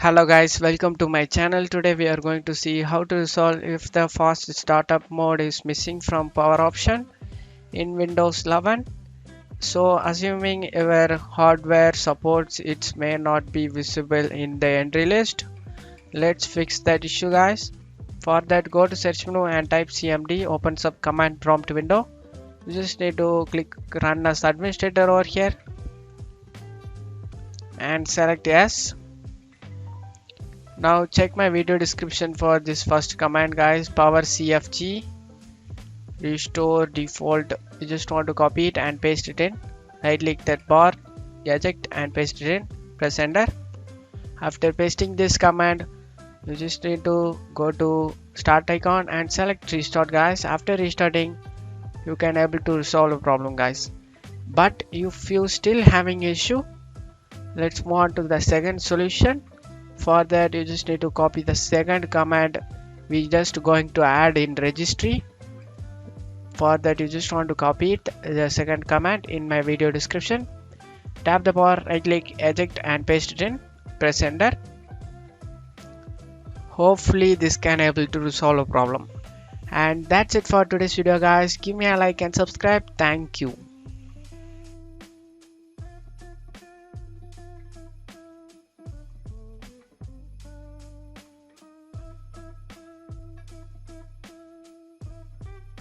Hello guys, welcome to my channel. Today we are going to see how to resolve if the fast startup mode is missing from power option in Windows 11. So assuming your hardware supports it may not be visible in the entry list. Let's fix that issue guys. For that, go to search menu and type cmd, opens up command prompt window. You just need to click run as administrator over here and select yes. Now check my video description for this first command guys. Powercfg restore default. You just want to copy it and paste it in. Right click that bar, eject and paste it in. Press enter. After pasting this command, you just need to go to start icon and select restart guys. After restarting, you can able to resolve the problem guys. But if you still having issue, let's move on to the second solution. For that, you just need to copy the second command we just going to add in registry. For that, you just want to copy it, the second command in my video description. Tap the bar, right click, eject and paste it in. Press enter. Hopefully this can able to resolve a problem. And that's it for today's video guys. Give me a like and subscribe. Thank you.